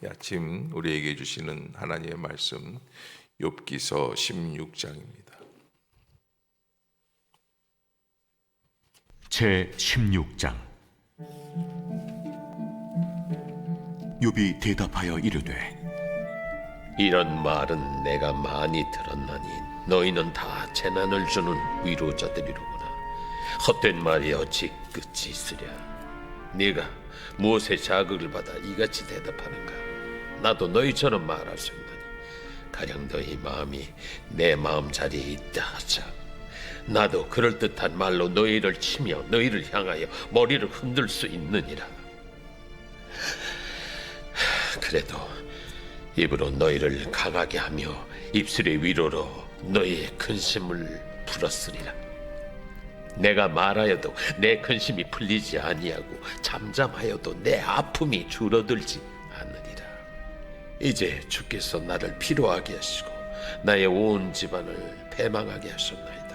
이 아침 우리에게 주시는 하나님의 말씀 욥기서 16장입니다. 제 16장. 욥이 대답하여 이르되 이런 말은 내가 많이 들었나니 너희는 다 재난을 주는 위로자들이로구나. 헛된 말이 어찌 끝이 있으랴. 네가 무엇에 자극을 받아 이같이 대답하는가? 나도 너희처럼 말할 수 있나니 가령 너희 마음이 내 마음 자리에 있다 하자. 나도 그럴듯한 말로 너희를 치며 너희를 향하여 머리를 흔들 수 있느니라. 그래도 입으로 너희를 강하게 하며 입술의 위로로 너희의 근심을 풀었으리라. 내가 말하여도 내 근심이 풀리지 아니하고 잠잠하여도 내 아픔이 줄어들지 않으리라. 이제 주께서 나를 피로하게 하시고 나의 온 집안을 패망하게 하셨나이다.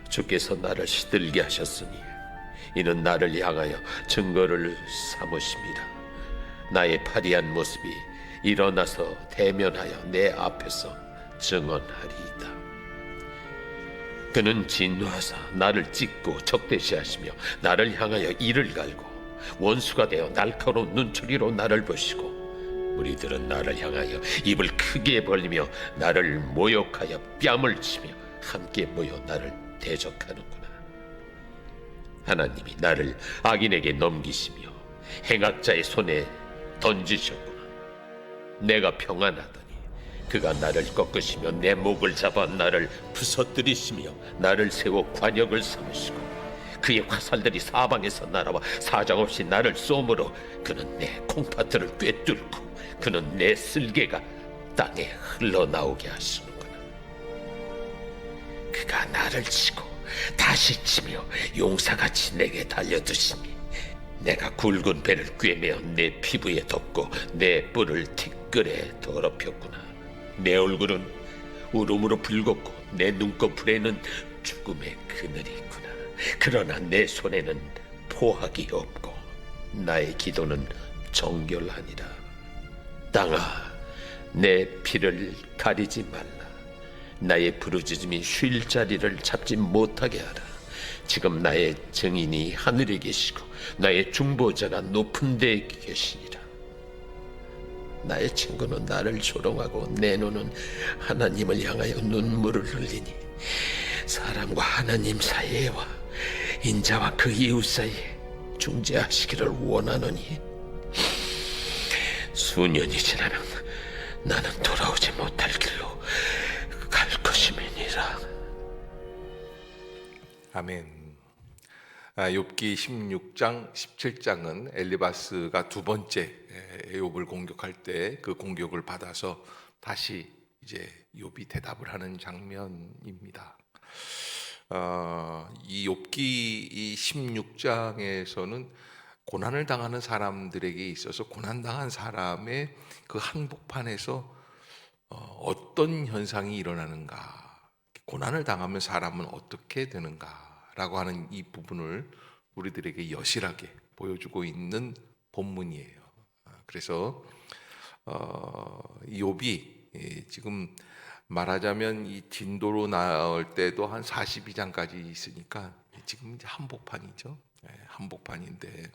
주께서 나를 시들게 하셨으니 이는 나를 향하여 증거를 삼으심이라. 나의 파리한 모습이 일어나서 대면하여 내 앞에서 증언하리이다. 그는 진노하사 나를 찢고 적대시하시며 나를 향하여 이를 갈고 원수가 되어 날카로운 눈초리로 나를 보시고 무리들은 나를 향하여 입을 크게 벌리며 나를 모욕하여 뺨을 치며 함께 모여 나를 대적하는구나. 하나님이 나를 악인에게 넘기시며 행악자의 손에 던지셨구나. 내가 평안하더니 그가 나를 꺾으시며 내 목을 잡아 나를 부서뜨리시며 나를 세워 관역을 삼으시고 그의 화살들이 사방에서 날아와 사정없이 나를 쏘므로 그는 내 콩팥들을 꿰뚫고 그는 내 쓸개가 땅에 흘러나오게 하시는구나. 그가 나를 치고 다시 치며 용사같이 내게 달려드시니 내가 굵은 배를 꿰매어 내 피부에 덮고 내 뿔을 티끌에 더럽혔구나. 내 얼굴은 울음으로 붉었고 내 눈꺼풀에는 죽음의 그늘이 있구나. 그러나 내 손에는 포악이 없고 나의 기도는 정결하니라. 땅아, 내 피를 가리지 말라. 나의 부르짖음이 쉴 자리를 잡지 못하게 하라. 지금 나의 증인이 하늘에 계시고 나의 중보자가 높은 데에 계시니라. 나의 친구는 나를 조롱하고 내 눈은 하나님을 향하여 눈물을 흘리니 사람과 하나님 사이에와 인자와 그 이웃 사이에 중재하시기를 원하노니 수년이 지나면 나는 돌아오지 못할 길로 갈 것임이니라. 아멘. 욥기 16장, 17장은 엘리바스가 두 번째 욥을 공격할 때 그 공격을 받아서 다시 이제 욥이 대답을 하는 장면입니다. 이 욥기 이 16장에서는 고난을 당하는 사람들에게 있어서 고난당한 사람의 그 한복판에서 어떤 현상이 일어나는가, 고난을 당하면 사람은 어떻게 되는가라고 하는 이 부분을 우리들에게 여실하게 보여주고 있는 본문이에요. 그래서 이 욥이 지금 말하자면 이 진도로 나올 때도 한 42장까지 있으니까 지금 이제 한복판이죠. 한복판인데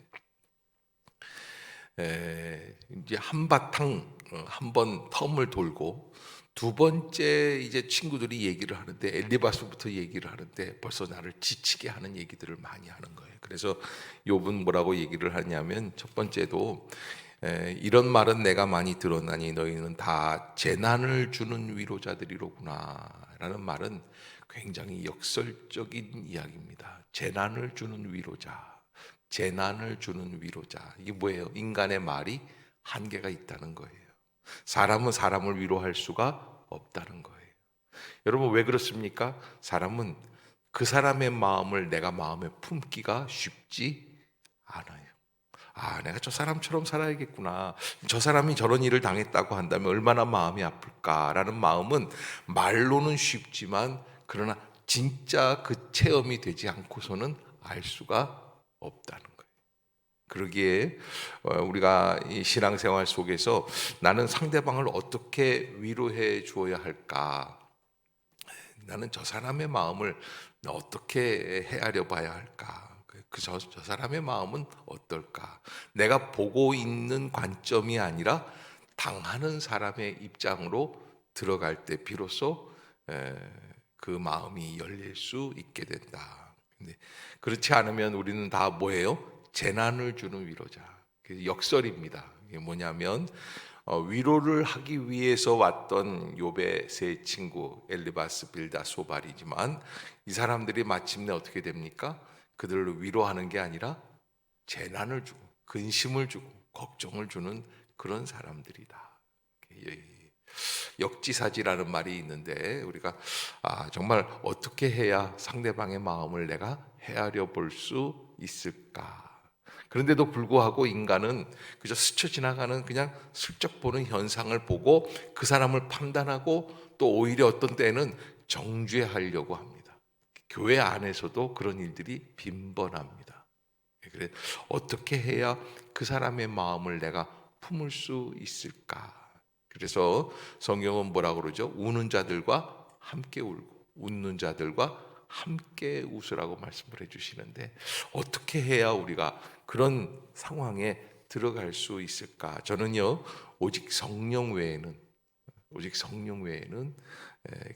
이제 한바탕 한번 텀을 돌고 두 번째 이제 친구들이 얘기를 하는데 엘리바스부터 얘기를 하는데 벌써 나를 지치게 하는 얘기들을 많이 하는 거예요. 그래서 욥은 뭐라고 얘기를 하냐면 첫 번째도 이런 말은 내가 많이 들었나니 너희는 다 재난을 주는 위로자들이로구나 라는 말은 굉장히 역설적인 이야기입니다. 재난을 주는 위로자, 재난을 주는 위로자. 이게 뭐예요? 인간의 말이 한계가 있다는 거예요. 사람은 사람을 위로할 수가 없다는 거예요. 여러분 왜 그렇습니까? 사람은 그 사람의 마음을 내가 마음에 품기가 쉽지 않아요. 내가 저 사람처럼 살아야겠구나. 저 사람이 저런 일을 당했다고 한다면 얼마나 마음이 아플까라는 마음은 말로는 쉽지만 그러나 진짜 그 체험이 되지 않고서는 알 수가 없다는 거예요. 그러기에 우리가 이 신앙생활 속에서 나는 상대방을 어떻게 위로해 주어야 할까? 나는 저 사람의 마음을 어떻게 헤아려 봐야 할까? 저 사람의 마음은 어떨까? 내가 보고 있는 관점이 아니라 당하는 사람의 입장으로 들어갈 때 비로소 그 마음이 열릴 수 있게 된다. 근데 그렇지 않으면 우리는 다 뭐예요? 재난을 주는 위로자. 역설입니다. 이게 뭐냐면 위로를 하기 위해서 왔던 욥의 세 친구 엘리바스, 빌다, 소발이지만 이 사람들이 마침내 어떻게 됩니까? 그들을 위로하는 게 아니라 재난을 주고 근심을 주고 걱정을 주는 그런 사람들이다. 역지사지라는 말이 있는데 우리가 정말 어떻게 해야 상대방의 마음을 내가 헤아려 볼 수 있을까? 그런데도 불구하고 인간은 그저 스쳐 지나가는 그냥 슬쩍 보는 현상을 보고 그 사람을 판단하고 또 오히려 어떤 때는 정죄하려고 합니다. 교회 안에서도 그런 일들이 빈번합니다. 그래 어떻게 해야 그 사람의 마음을 내가 품을 수 있을까? 그래서 성경은 뭐라고 그러죠? 우는 자들과 함께 울고 웃는 자들과 함께 웃으라고 말씀을 해주시는데 어떻게 해야 우리가 그런 상황에 들어갈 수 있을까? 저는요 오직 성령 외에는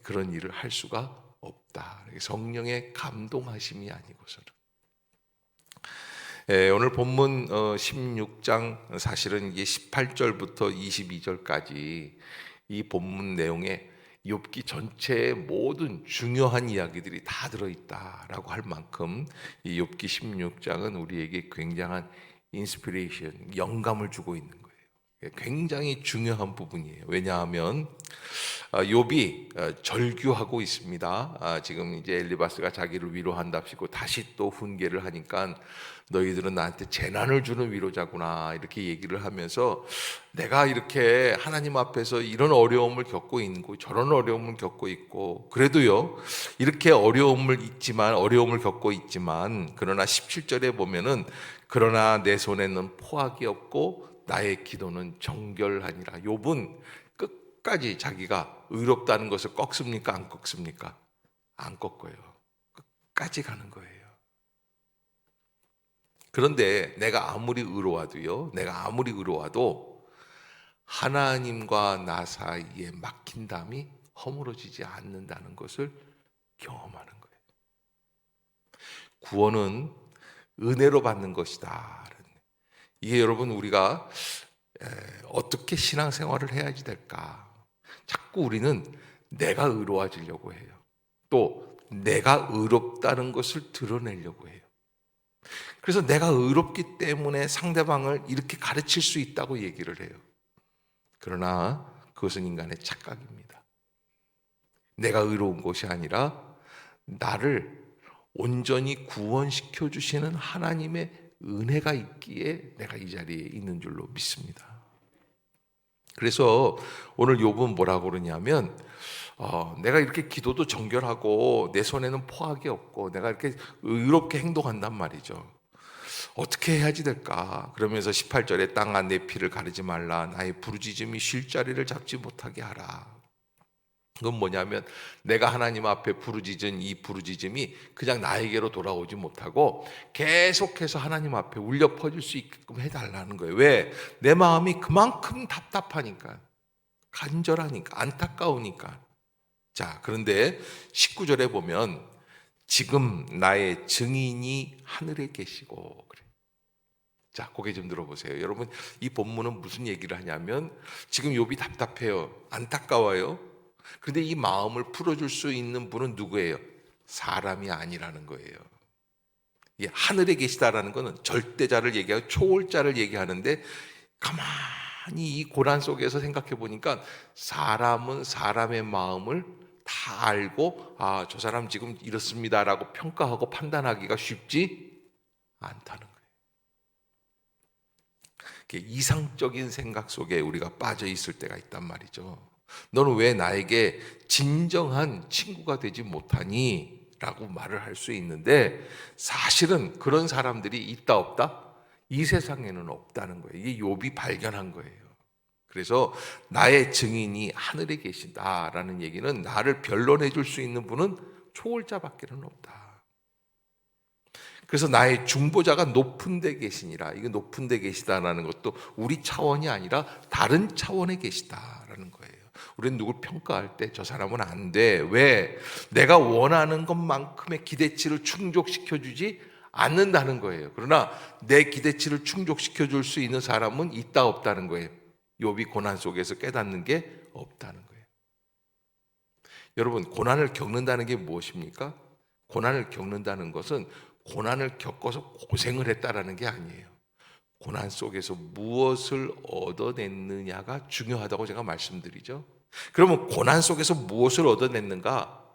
그런 일을 할 수가 없다. 성령의 감동하심이 아니고서는. 오늘 본문 16장 사실은 이게 18절부터 22절까지 이 본문 내용에 욥기 전체의 모든 중요한 이야기들이 다 들어있다라고 할 만큼 이 욥기 16장은 우리에게 굉장한 인스피레이션, 영감을 주고 있는 거예요. 굉장히 중요한 부분이에요. 왜냐하면 욥이 절규하고 있습니다. 지금 이제 엘리바스가 자기를 위로한답시고 다시 또 훈계를 하니까 너희들은 나한테 재난을 주는 위로자구나 이렇게 얘기를 하면서 내가 이렇게 하나님 앞에서 이런 어려움을 겪고 있고 저런 어려움을 겪고 있고 그래도요 이렇게 어려움을 겪고 있지만 그러나 17절에 보면은 그러나 내 손에는 포악이 없고 나의 기도는 정결하니라. 욥은 끝까지 자기가 의롭다는 것을 꺾습니까? 안 꺾습니까? 안 꺾어요. 끝까지 가는 거예요. 그런데 내가 아무리 의로와도 하나님과 나 사이에 막힌 담이 허물어지지 않는다는 것을 경험하는 거예요. 구원은 은혜로 받는 것이다. 이게 여러분 우리가 어떻게 신앙생활을 해야지 될까? 자꾸 우리는 내가 의로워지려고 해요. 또 내가 의롭다는 것을 드러내려고 해요. 그래서 내가 의롭기 때문에 상대방을 이렇게 가르칠 수 있다고 얘기를 해요. 그러나 그것은 인간의 착각입니다. 내가 의로운 것이 아니라 나를 온전히 구원시켜 주시는 하나님의 은혜가 있기에 내가 이 자리에 있는 줄로 믿습니다. 그래서 오늘 욥은 뭐라고 그러냐면 내가 이렇게 기도도 정결하고 내 손에는 포악이 없고 내가 이렇게 의롭게 행동한단 말이죠. 어떻게 해야지 될까? 그러면서 18절에 땅아 내 피를 가르지 말라. 나의 부르짖음이 쉴 자리를 잡지 못하게 하라. 그건 뭐냐면 내가 하나님 앞에 부르짖은 이 부르짖음이 그냥 나에게로 돌아오지 못하고 계속해서 하나님 앞에 울려 퍼질 수 있게끔 해달라는 거예요. 왜? 내 마음이 그만큼 답답하니까, 간절하니까, 안타까우니까. 자, 그런데 19절에 보면 지금 나의 증인이 하늘에 계시고 그래. 자, 고개 좀 들어보세요. 여러분, 이 본문은 무슨 얘기를 하냐면 지금 욥이 답답해요. 안타까워요. 그런데 이 마음을 풀어줄 수 있는 분은 누구예요? 사람이 아니라는 거예요. 예, 하늘에 계시다라는 것은 절대자를 얘기하고 초월자를 얘기하는데 가만히 이 고난 속에서 생각해 보니까 사람은 사람의 마음을 다 알고 저 사람 지금 이렇습니다라고 평가하고 판단하기가 쉽지 않다는 거예요. 이상적인 생각 속에 우리가 빠져 있을 때가 있단 말이죠. 너는 왜 나에게 진정한 친구가 되지 못하니? 라고 말을 할 수 있는데 사실은 그런 사람들이 있다 없다? 이 세상에는 없다는 거예요. 이게 욥이 발견한 거예요. 그래서 나의 증인이 하늘에 계신다라는 얘기는 나를 변론해 줄 수 있는 분은 초월자밖에는 없다. 그래서 나의 중보자가 높은 데 계시니라. 이거 높은 데 계시다라는 것도 우리 차원이 아니라 다른 차원에 계시다라는 거예요. 우리는 누굴 평가할 때 저 사람은 안 돼. 왜? 내가 원하는 것만큼의 기대치를 충족시켜 주지 않는다는 거예요. 그러나 내 기대치를 충족시켜 줄 수 있는 사람은 있다 없다는 거예요. 욥이 고난 속에서 깨닫는 게 없다는 거예요. 여러분, 고난을 겪는다는 게 무엇입니까? 고난을 겪는다는 것은 고난을 겪어서 고생을 했다라는 게 아니에요. 고난 속에서 무엇을 얻어냈느냐가 중요하다고 제가 말씀드리죠. 그러면 고난 속에서 무엇을 얻어냈는가?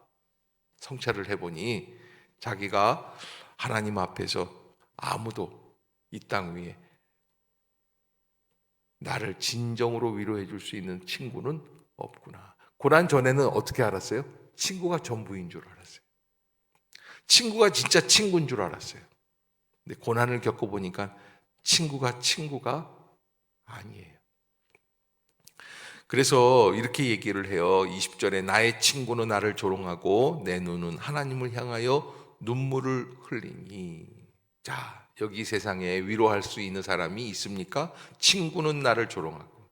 성찰을 해보니 자기가 하나님 앞에서 아무도 이 땅 위에 나를 진정으로 위로해 줄 수 있는 친구는 없구나. 고난 전에는 어떻게 알았어요? 친구가 전부인 줄 알았어요. 친구가 진짜 친구인 줄 알았어요. 근데 고난을 겪어보니까 친구가 아니에요. 그래서 이렇게 얘기를 해요. 20절에 나의 친구는 나를 조롱하고 내 눈은 하나님을 향하여 눈물을 흘리니. 자, 여기 세상에 위로할 수 있는 사람이 있습니까? 친구는 나를 조롱하고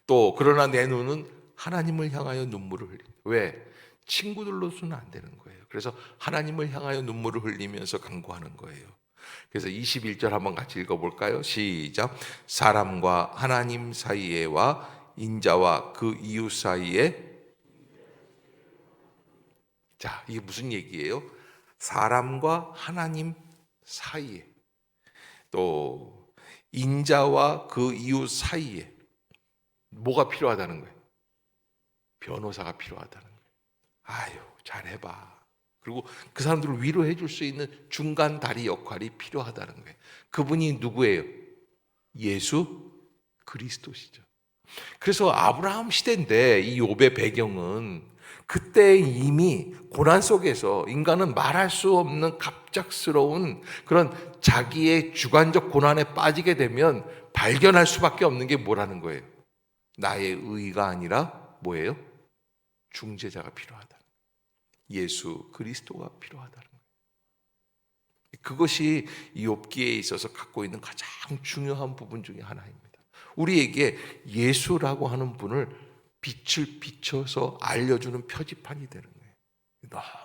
또 그러나 내 눈은 하나님을 향하여 눈물을 흘리니. 왜? 친구들로서는 안 되는 거예요. 그래서 하나님을 향하여 눈물을 흘리면서 간구하는 거예요. 그래서 21절 한번 같이 읽어볼까요? 시작. 사람과 하나님 사이에와 인자와 그 이웃 사이에. 자, 이게 무슨 얘기예요? 사람과 하나님 사이에, 또 인자와 그 이웃 사이에 뭐가 필요하다는 거예요? 변호사가 필요하다는 거예요. 아유, 잘해봐. 그리고 그 사람들을 위로해 줄 수 있는 중간 다리 역할이 필요하다는 거예요. 그분이 누구예요? 예수 그리스도시죠. 그래서 아브라함 시대인데 이 욥의 배경은 그때 이미 고난 속에서 인간은 말할 수 없는 갑작스러운 그런 자기의 주관적 고난에 빠지게 되면 발견할 수밖에 없는 게 뭐라는 거예요? 나의 의가 아니라 뭐예요? 중재자가 필요하다. 예수 그리스도가 필요하다는 거예요. 그것이 이 욥기에 있어서 갖고 있는 가장 중요한 부분 중에 하나입니다. 우리에게 예수라고 하는 분을 빛을 비춰서 알려주는 표지판이 되는 거예요.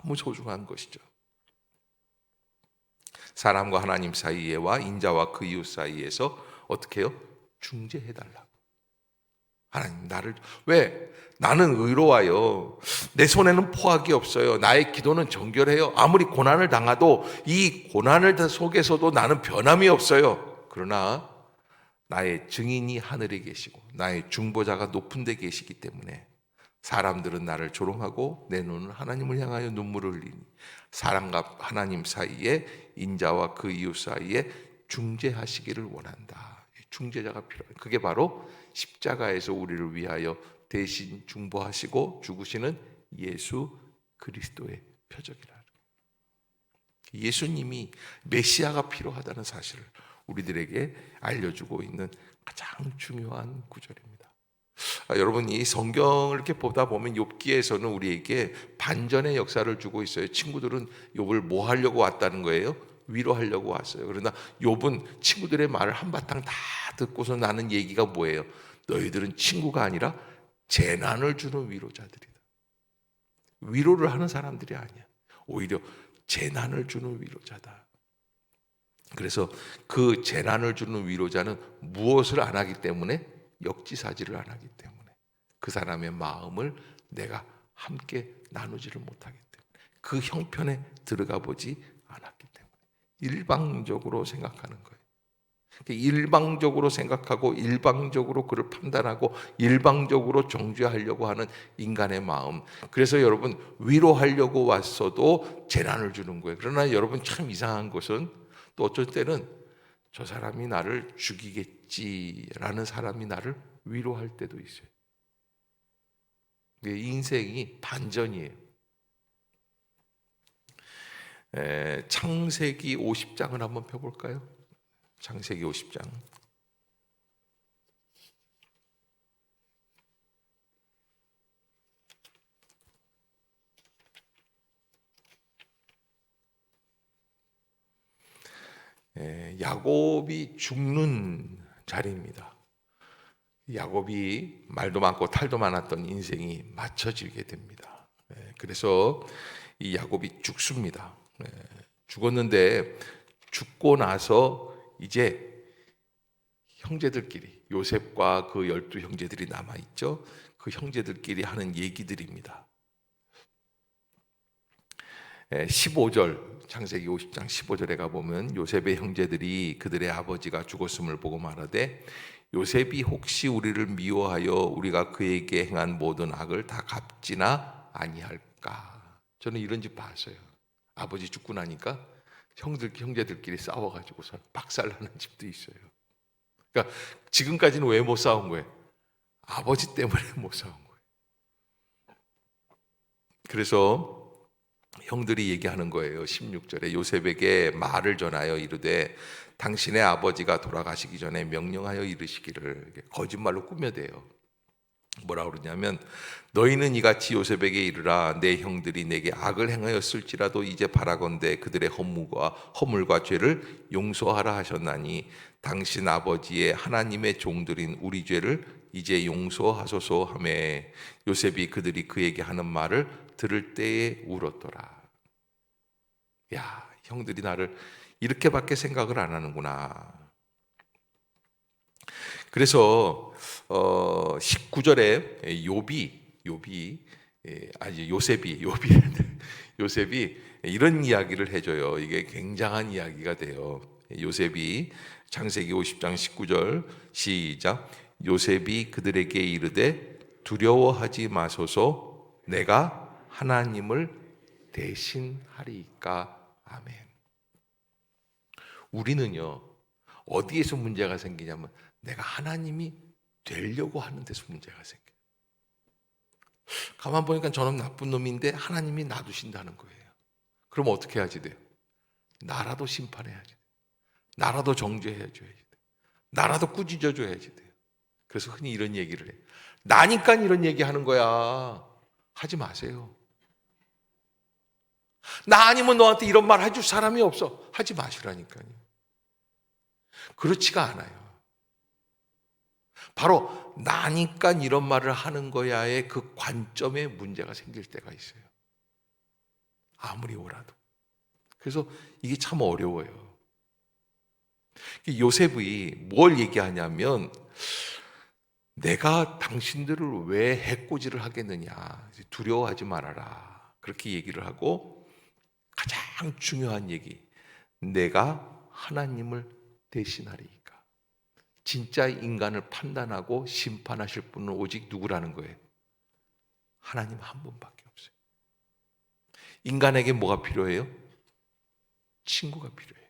너무 소중한 것이죠. 사람과 하나님 사이에와 인자와 그 이웃 사이에서 어떻게 해요? 중재해달라고. 하나님 나를, 왜? 나는 의로워요. 내 손에는 포악이 없어요. 나의 기도는 정결해요. 아무리 고난을 당해도 이 고난을 속에서도 나는 변함이 없어요. 그러나 나의 증인이 하늘에 계시고 나의 중보자가 높은 데 계시기 때문에 사람들은 나를 조롱하고 내 눈은 하나님을 향하여 눈물을 흘리니 사람과 하나님 사이에 인자와 그 이웃 사이에 중재하시기를 원한다. 중재자가 필요해요. 그게 바로 십자가에서 우리를 위하여 대신 중보하시고 죽으시는 예수 그리스도의 표적이라. 예수님이 메시아가 필요하다는 사실을 우리들에게 알려주고 있는 가장 중요한 구절입니다. 여러분, 이 성경을 이렇게 보다 보면 욥기에서는 우리에게 반전의 역사를 주고 있어요. 친구들은 욥을 뭐 하려고 왔다는 거예요? 위로하려고 왔어요. 그러나 욥은 친구들의 말을 한바탕 다 듣고서 나는 얘기가 뭐예요? 너희들은 친구가 아니라 재난을 주는 위로자들이다. 위로를 하는 사람들이 아니야. 오히려 재난을 주는 위로자다. 그래서 그 재난을 주는 위로자는 무엇을 안 하기 때문에? 역지사지를 안 하기 때문에 그 사람의 마음을 내가 함께 나누지를 못하기 때문에 그 형편에 들어가 보지 않았기 때문에 일방적으로 생각하는 거예요. 일방적으로 생각하고 일방적으로 그를 판단하고 일방적으로 정죄하려고 하는 인간의 마음. 그래서 여러분, 위로하려고 왔어도 재난을 주는 거예요. 그러나 여러분, 참 이상한 것은 또 어쩔 때는 저 사람이 나를 죽이겠지라는 사람이 나를 위로할 때도 있어요. 인생이 반전이에요. 창세기 50장을 한번 펴볼까요? 창세기 50장. 야곱이 죽는 자리입니다. 야곱이 말도 많고 탈도 많았던 인생이 맞춰지게 됩니다. 그래서 이 야곱이 죽습니다. 죽었는데 죽고 나서 이제 형제들끼리, 요셉과 그 12 형제들이 남아있죠. 그 형제들끼리 하는 얘기들입니다. 15절, 창세기 50장 15절에 가보면 요셉의 형제들이 그들의 아버지가 죽었음을 보고 말하되 요셉이 혹시 우리를 미워하여 우리가 그에게 행한 모든 악을 다 갚지나 아니할까. 저는 이런 집 봤어요. 아버지 죽고 나니까 형제들끼리 싸워가지고서 박살나는 집도 있어요. 그러니까 지금까지는 왜 못 싸운 거예요? 아버지 때문에 못 싸운 거예요. 그래서 형들이 얘기하는 거예요. 16절에 요셉에게 말을 전하여 이르되 당신의 아버지가 돌아가시기 전에 명령하여 이르시기를, 거짓말로 꾸며대요. 뭐라 그러냐면 너희는 이같이 요셉에게 이르라 내 형들이 내게 악을 행하였을지라도 이제 바라건대 그들의 허물과 죄를 용서하라 하셨나니 당신 아버지의 하나님의 종들인 우리 죄를 이제 용서하소서 하며 요셉이 그들이 그에게 하는 말을 들을 때에 울었더라. 야, 형들이 나를 이렇게밖에 생각을 안 하는구나. 그래서 19절에 요셉이 이런 이야기를 해줘요. 이게 굉장한 이야기가 돼요. 요셉이 창세기 50장 19절 시작. 요셉이 그들에게 이르되 두려워하지 마소서 내가 하나님을 대신하리이까. 아멘. 우리는요 어디에서 문제가 생기냐면 내가 하나님이 되려고 하는 데서 문제가 생겨요. 가만 보니까 저는 나쁜 놈인데 하나님이 놔두신다는 거예요. 그럼 어떻게 해야지 돼요? 나라도 심판해야지 돼요. 나라도 정죄해줘야지 돼요. 나라도 꾸짖어 줘야지 돼요. 그래서 흔히 이런 얘기를 해요. 나니까 이런 얘기 하는 거야. 하지 마세요. 나 아니면 너한테 이런 말 해줄 사람이 없어. 하지 마시라니까요. 그렇지가 않아요. 바로 나니까 이런 말을 하는 거야의 그 관점에 문제가 생길 때가 있어요. 아무리 오라도. 그래서 이게 참 어려워요. 요셉이 뭘 얘기하냐면 내가 당신들을 왜 해코지를 하겠느냐. 두려워하지 말아라. 그렇게 얘기를 하고 가장 중요한 얘기. 내가 하나님을 대신하리이까. 진짜 인간을 판단하고 심판하실 분은 오직 누구라는 거예요? 하나님 한 분밖에 없어요. 인간에게 뭐가 필요해요? 친구가 필요해요.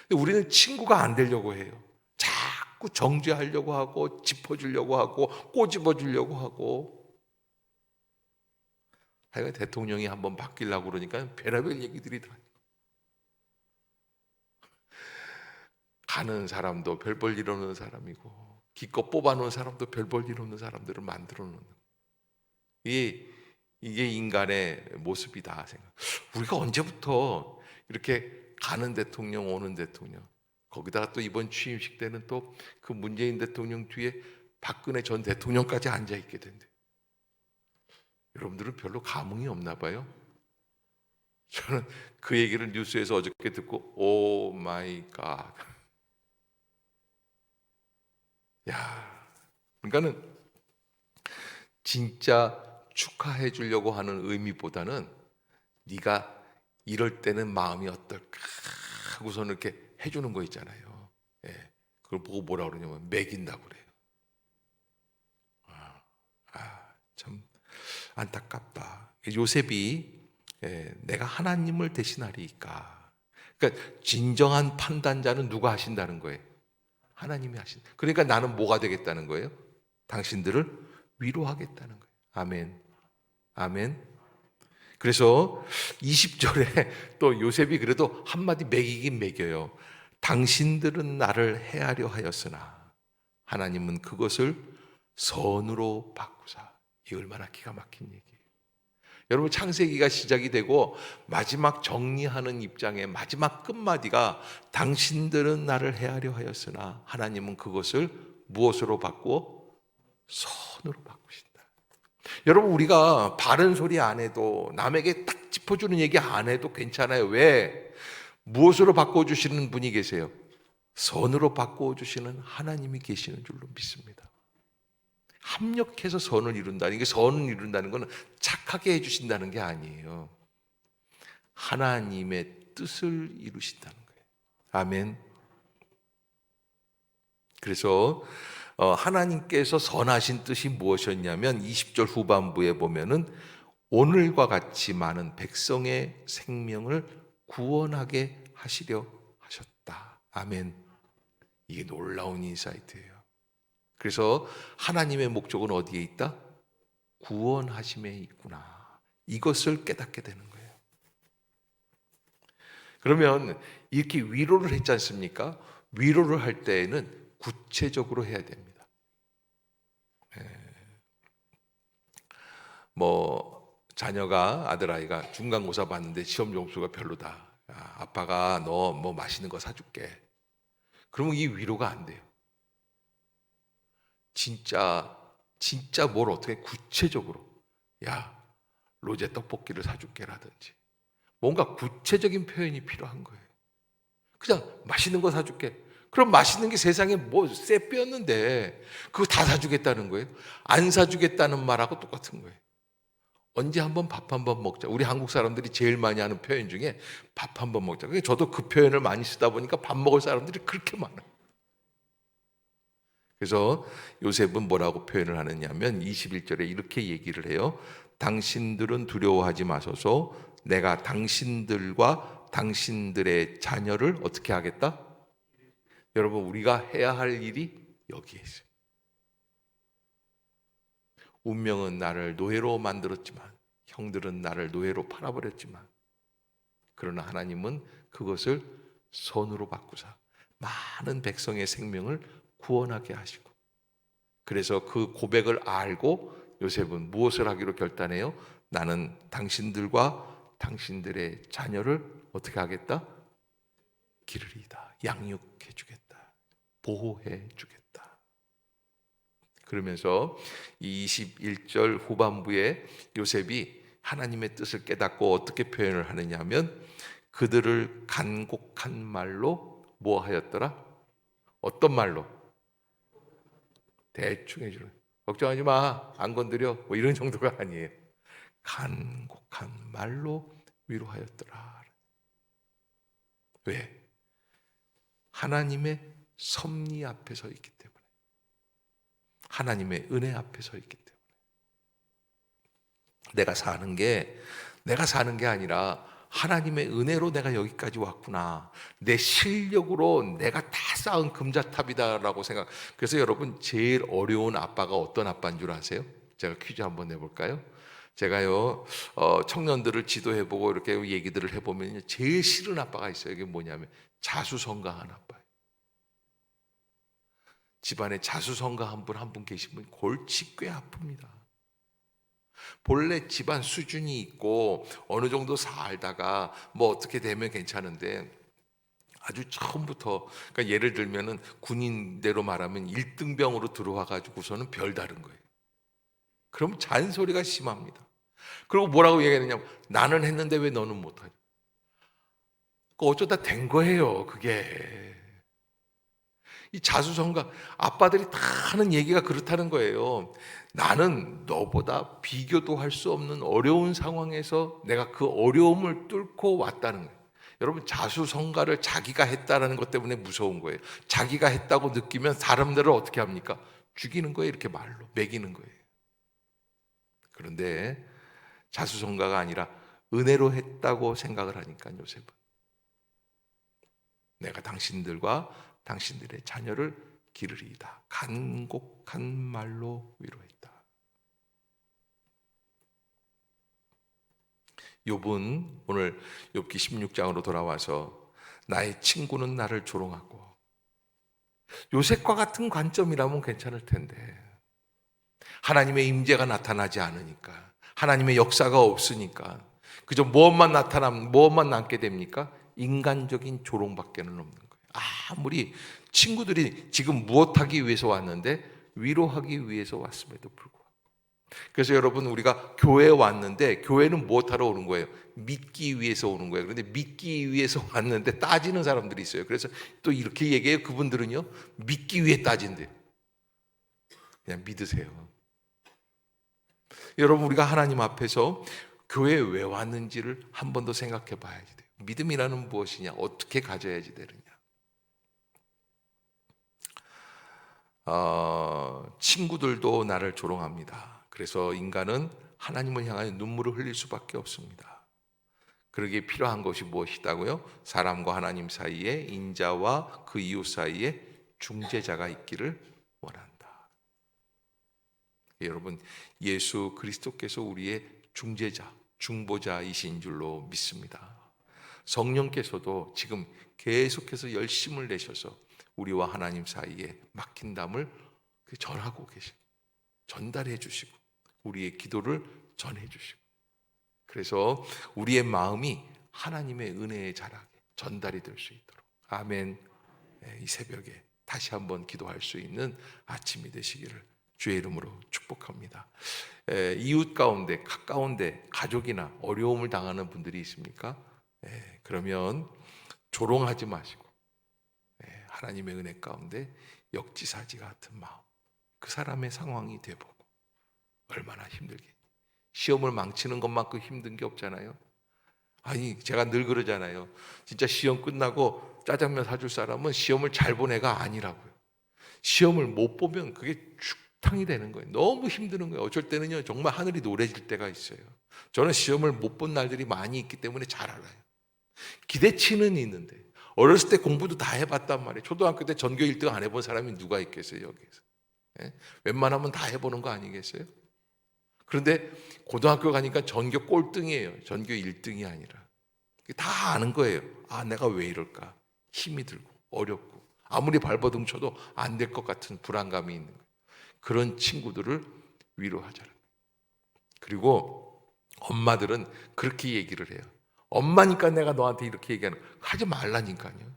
근데 우리는 친구가 안 되려고 해요. 자꾸 정죄하려고 하고 짚어주려고 하고 꼬집어주려고 하고. 하여간 대통령이 한번 바뀌려고 그러니까 별의별 얘기들이 다. 가는 사람도 별볼 일 없는 사람이고 기껏 뽑아놓은 사람도 별볼 일 없는 사람들을 만들어 놓는. 이게 인간의 모습이다 생각. 우리가 언제부터 이렇게 가는 대통령 오는 대통령, 거기다가 또 이번 취임식 때는 또 그 문재인 대통령 뒤에 박근혜 전 대통령까지 앉아 있게 된대. 여러분들은 별로 감흥이 없나 봐요. 저는 그 얘기를 뉴스에서 어저께 듣고 오 마이 갓. 야, 그러니까는 진짜 축하해 주려고 하는 의미보다는 네가 이럴 때는 마음이 어떨까 하고서는 이렇게 해주는 거 있잖아요. 예, 그걸 보고 뭐라 그러냐면 매긴다고 그래요. 참 안타깝다. 요셉이 내가 하나님을 대신하리이까. 그러니까 진정한 판단자는 누가 하신다는 거예요? 하나님이 하신다. 그러니까 나는 뭐가 되겠다는 거예요? 당신들을 위로하겠다는 거예요. 아멘. 아멘. 그래서 20절에 또 요셉이 그래도 한마디 매기긴 매겨요. 당신들은 나를 해하려 하였으나 하나님은 그것을 선으로 바꾸사. 이 얼마나 기가 막힌 얘기예요. 여러분, 창세기가 시작이 되고 마지막 정리하는 입장의 마지막 끝마디가 당신들은 나를 해하려 하였으나 하나님은 그것을 무엇으로 바꾸어? 선으로 바꾸신다. 여러분, 우리가 바른 소리 안 해도, 남에게 딱 짚어주는 얘기 안 해도 괜찮아요. 왜? 무엇으로 바꿔주시는 분이 계세요? 선으로 바꿔주시는 하나님이 계시는 줄로 믿습니다. 합력해서 선을 이룬다는 게, 선을 이룬다는 것은 착하게 해주신다는 게 아니에요. 하나님의 뜻을 이루신다는 거예요. 아멘. 그래서 하나님께서 선하신 뜻이 무엇이었냐면 20절 후반부에 보면은 오늘과 같이 많은 백성의 생명을 구원하게 하시려 하셨다. 아멘. 이게 놀라운 인사이트예요. 그래서 하나님의 목적은 어디에 있다? 구원하심에 있구나. 이것을 깨닫게 되는 거예요. 그러면 이렇게 위로를 했지 않습니까? 위로를 할 때에는 구체적으로 해야 됩니다. 자녀가, 아들아이가 중간고사 봤는데 시험 점수가 별로다. 야, 아빠가 너 뭐 맛있는 거 사줄게. 그러면 이 위로가 안 돼요. 진짜 뭘 어떻게 구체적으로, 야, 로제 떡볶이를 사줄게라든지 뭔가 구체적인 표현이 필요한 거예요. 그냥 맛있는 거 사줄게. 그럼 맛있는 게 세상에 뭐 쎄 뼈였는데 그거 다 사주겠다는 거예요? 안 사주겠다는 말하고 똑같은 거예요. 언제 한번 밥 한번 먹자. 우리 한국 사람들이 제일 많이 하는 표현 중에 밥 한번 먹자. 저도 그 표현을 많이 쓰다 보니까 밥 먹을 사람들이 그렇게 많아요. 그래서 요셉은 뭐라고 표현을 하느냐면 21절에 이렇게 얘기를 해요. 당신들은 두려워하지 마소서. 내가 당신들과 당신들의 자녀를 어떻게 하겠다? 여러분, 우리가 해야 할 일이 여기에 있어요. 운명은 나를 노예로 만들었지만, 형들은 나를 노예로 팔아버렸지만, 그러나 하나님은 그것을 선으로 바꾸사 많은 백성의 생명을 구원하게 하시고, 그래서 그 고백을 알고 요셉은 무엇을 하기로 결단해요? 나는 당신들과 당신들의 자녀를 어떻게 하겠다? 기르리이다. 양육해 주겠다. 보호해 주겠다. 그러면서 21절 후반부에 요셉이 하나님의 뜻을 깨닫고 어떻게 표현을 하느냐 하면 그들을 간곡한 말로 뭐 하였더라? 어떤 말로? 대충 해주는, 걱정하지 마, 안 건드려, 뭐 이런 정도가 아니에요. 간곡한 말로 위로하였더라. 왜? 하나님의 섭리 앞에 서 있기 때문에, 하나님의 은혜 앞에 서 있기 때문에. 내가 사는 게 아니라 하나님의 은혜로 내가 여기까지 왔구나. 내 실력으로 내가 다 쌓은 금자탑이다라고 생각. 그래서 여러분, 제일 어려운 아빠가 어떤 아빠인 줄 아세요? 제가 퀴즈 한번 내볼까요? 제가요, 청년들을 지도해보고 이렇게 얘기들을 해보면 제일 싫은 아빠가 있어요. 이게 뭐냐면 자수성가한 아빠예요. 집안에 자수성가한 분 한 분 계시면 골치 꽤 아픕니다. 본래 집안 수준이 있고 어느 정도 살다가 뭐 어떻게 되면 괜찮은데 아주 처음부터, 그러니까 예를 들면은 군인대로 말하면 1등병으로 들어와 가지고서는 별다른 거예요. 그럼 잔소리가 심합니다. 그리고 뭐라고 얘기하느냐면 나는 했는데 왜 너는 못하냐. 그 어쩌다 된 거예요. 그게 이 자수성가, 아빠들이 다 하는 얘기가 그렇다는 거예요. 나는 너보다 비교도 할 수 없는 어려운 상황에서 내가 그 어려움을 뚫고 왔다는 거예요. 여러분, 자수성가를 자기가 했다는 것 때문에 무서운 거예요. 자기가 했다고 느끼면 사람들을 어떻게 합니까? 죽이는 거예요. 이렇게 말로 매기는 거예요. 그런데 자수성가가 아니라 은혜로 했다고 생각을 하니까 요셉은 내가 당신들과 당신들의 자녀를 기르리이다. 간곡한 말로 위로했다. 욥은 오늘 욥기 16장으로 돌아와서 나의 친구는 나를 조롱하고. 요셉과 같은 관점이라면 괜찮을 텐데, 하나님의 임재가 나타나지 않으니까, 하나님의 역사가 없으니까 그저 무엇만 남게 됩니까? 인간적인 조롱밖에는 없는 거예요. 아무리 친구들이 지금 무엇하기 위해서 왔는데 위로하기 위해서 왔음에도 불구하고. 그래서 여러분, 우리가 교회에 왔는데 교회는 무엇하러 오는 거예요? 믿기 위해서 오는 거예요. 그런데 믿기 위해서 왔는데 따지는 사람들이 있어요. 그래서 또 이렇게 얘기해요. 그분들은요, 믿기 위해 따진대요. 그냥 믿으세요. 여러분, 우리가 하나님 앞에서 교회에 왜 왔는지를 한 번 더 생각해 봐야지 돼요. 믿음이라는 무엇이냐? 어떻게 가져야지 되느냐? 친구들도 나를 조롱합니다. 그래서 인간은 하나님을 향하여 눈물을 흘릴 수밖에 없습니다. 그러기에 필요한 것이 무엇이다고요? 사람과 하나님 사이에, 인자와 그 이웃 사이에 중재자가 있기를 원한다. 여러분, 예수 그리스도께서 우리의 중재자, 중보자이신 줄로 믿습니다. 성령께서도 지금 계속해서 열심을 내셔서 우리와 하나님 사이에 막힌 담을 전하고 계시고, 전달해 주시고, 우리의 기도를 전해 주시고, 그래서 우리의 마음이 하나님의 은혜의 자락에 전달이 될 수 있도록, 아멘. 이 새벽에 다시 한번 기도할 수 있는 아침이 되시기를 주의 이름으로 축복합니다. 이웃 가운데, 가까운데 가족이나 어려움을 당하는 분들이 있습니까? 그러면 조롱하지 마시고 하나님의 은혜 가운데 역지사지 같은 마음, 그 사람의 상황이 돼보고 얼마나 힘들게, 시험을 망치는 것만큼 힘든 게 없잖아요. 아니, 제가 늘 그러잖아요. 진짜 시험 끝나고 짜장면 사줄 사람은 시험을 잘 본 애가 아니라고요. 시험을 못 보면 그게 죽탕이 되는 거예요. 너무 힘드는 거예요. 어쩔 때는요, 정말 하늘이 노래질 때가 있어요. 저는 시험을 못 본 날들이 많이 있기 때문에 잘 알아요. 기대치는 있는데, 어렸을 때 공부도 다 해봤단 말이에요. 초등학교 때 전교 1등 안 해본 사람이 누가 있겠어요, 여기에서? 웬만하면 다 해보는 거 아니겠어요? 그런데 고등학교 가니까 전교 꼴등이에요. 전교 1등이 아니라. 다 아는 거예요. 아, 내가 왜 이럴까? 힘이 들고 어렵고 아무리 발버둥 쳐도 안 될 것 같은 불안감이 있는 거예요. 그런 친구들을 위로하자는 거예요. 그리고 엄마들은 그렇게 얘기를 해요. 엄마니까 내가 너한테 이렇게 얘기하는 거예요. 하지 말라니까요.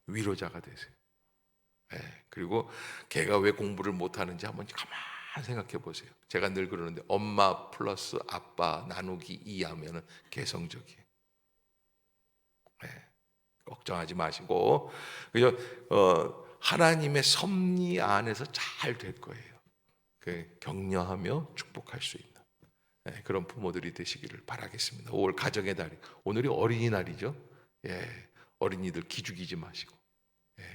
위로자가 되세요. 그리고 걔가 왜 공부를 못하는지 한번 가만히 생각해 보세요. 제가 늘 그러는데 엄마 플러스 아빠 나누기 2하면 개성적이에요. 걱정하지 마시고 그죠? 하나님의 섭리 안에서 잘 될 거예요. 격려하며 축복할 수 있는 그런 부모들이 되시기를 바라겠습니다. 5월 가정의 달, 오늘이 어린이날이죠. 어린이들 기죽이지 마시고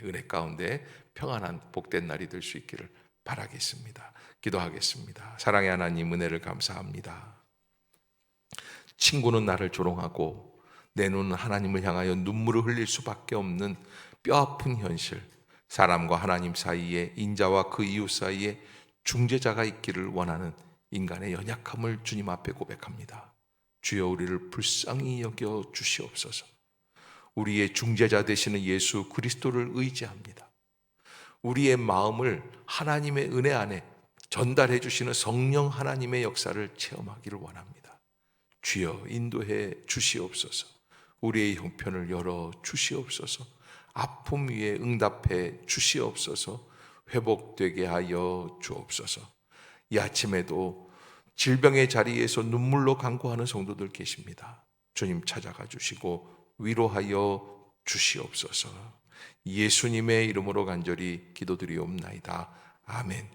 은혜 가운데 평안한 복된 날이 될 수 있기를 바라겠습니다. 기도하겠습니다. 사랑의 하나님, 은혜를 감사합니다. 친구는 나를 조롱하고 내 눈은 하나님을 향하여 눈물을 흘릴 수밖에 없는 뼈아픈 현실, 사람과 하나님 사이에, 인자와 그 이웃 사이에 중재자가 있기를 원하는 인간의 연약함을 주님 앞에 고백합니다. 주여, 우리를 불쌍히 여겨 주시옵소서. 우리의 중재자 되시는 예수 그리스도를 의지합니다. 우리의 마음을 하나님의 은혜 안에 전달해 주시는 성령 하나님의 역사를 체험하기를 원합니다. 주여, 인도해 주시옵소서. 우리의 형편을 열어 주시옵소서. 아픔 위에 응답해 주시옵소서. 회복되게 하여 주옵소서. 이 아침에도 질병의 자리에서 눈물로 간구하는 성도들 계십니다. 주님 찾아가 주시고 위로하여 주시옵소서. 예수님의 이름으로 간절히 기도드리옵나이다. 아멘.